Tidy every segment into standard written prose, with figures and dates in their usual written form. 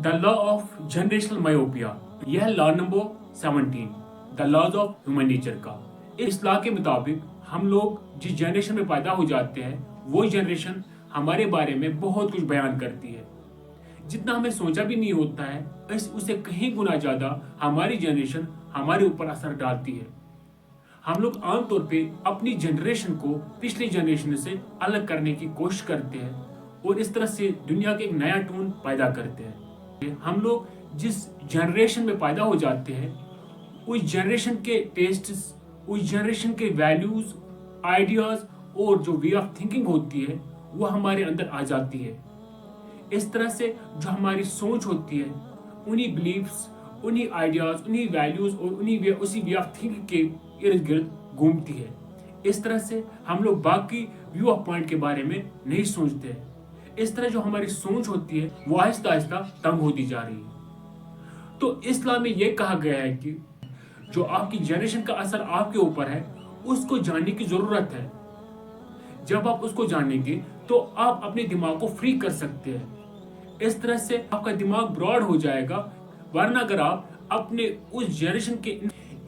The law of generational myopia, यह law number 17 the laws of human nature का। इस law के मुताबिक हम लोग जिस जनरेशन में पैदा हो जाते हैं वो जनरेशन हमारे बारे में बहुत कुछ बयान करती है। जितना हमें सोचा भी नहीं होता है उससे कहीं गुना ज्यादा हमारी जनरेशन हमारे ऊपर असर डालती है। हम लोग आमतौर पे अपनी जनरेशन को पिछली जनरेशन से अलग करने की कोशिश करते हैं और इस तरह से दुनिया का एक नया टोन पैदा करते हैं। हम लोग जिस जनरेशन में पैदा हो जाते हैं उस जनरेशन के टेस्ट्स, उस जनरेशन के वैल्यूज, आइडियाज और जो वे ऑफ थिंकिंग होती है वो हमारे अंदर आ जाती है। इस तरह से जो हमारी सोच होती है उन्हीं बिलीफ्स, उन्हीं आइडियाज, उन्हीं वैल्यूज और उसी वे ऑफ थिंकिंग के इर्द गिर्द घूमती है। इस तरह से हम लोग बाकी व्यू ऑफ पॉइंट के बारे में नहीं सोचते हैं। इस तरह जो हमारी सोच होती है वो आहिस्ता आहिस्ता तंग होती जा रही है। तो इस्लाम में यह कहा गया है कि जो आपकी जनरेशन का असर आपके ऊपर है उसको जानने की जरूरत है। जब आप उसको जानेंगे तो आप अपने दिमाग को फ्री कर सकते हैं। इस तरह से आपका दिमाग ब्रॉड हो जाएगा। वरना अगर आप अपने उस जनरेशन के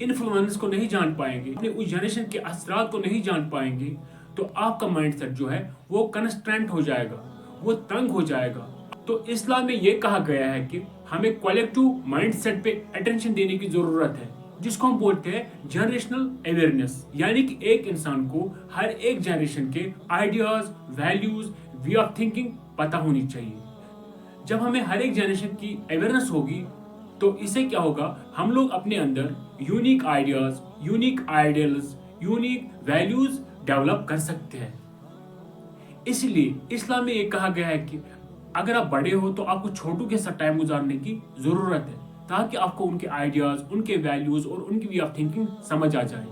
इन्फ्लुएंस को नहीं जान पाएंगे, अपने उस जनरेशन के असरात को नहीं जान पाएंगे, तो आपका माइंडसेट जो है वो कंस्ट्रेंट हो जाएगा, वो तंग हो जाएगा। तो इस्लाम में ये कहा गया है कि हमें कलेक्टिव माइंडसेट पे अटेंशन देने की जरूरत है, जिसको हम बोलते हैं जनरेशनल अवेयरनेस। यानी कि एक इंसान को हर एक जनरेशन के ideas, values, way of thinking पता होनी चाहिए। जब हमें हर एक जनरेशन की अवेयरनेस होगी तो इससे क्या होगा, हम लोग अपने अंदर unique ideas, unique ideals, unique values develop कर सकते हैं। इसलिए इस्लाम में ये कहा गया है कि अगर आप बड़े हो तो आपको छोटों के साथ टाइम गुजारने की जरूरत है, ताकि आपको उनके आइडियाज, उनके वैल्यूज और उनकी वे ऑफ थिंकिंग समझ आ जाए।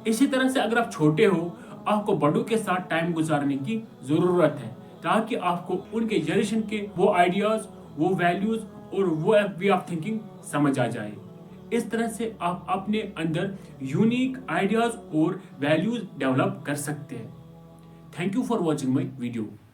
इसी तरह से अगर आप छोटे हो आपको बड़ों के साथ टाइम गुजारने की जरूरत है, ताकि आपको उनके जनरेशन के वो आइडियाज, वो वैल्यूज और वो वे ऑफ थिंकिंग समझ आ जाए। इस तरह से आप अपने अंदर यूनिक आइडियाज और वैल्यूज डेवलप कर सकते हैं। Thank you for watching my video.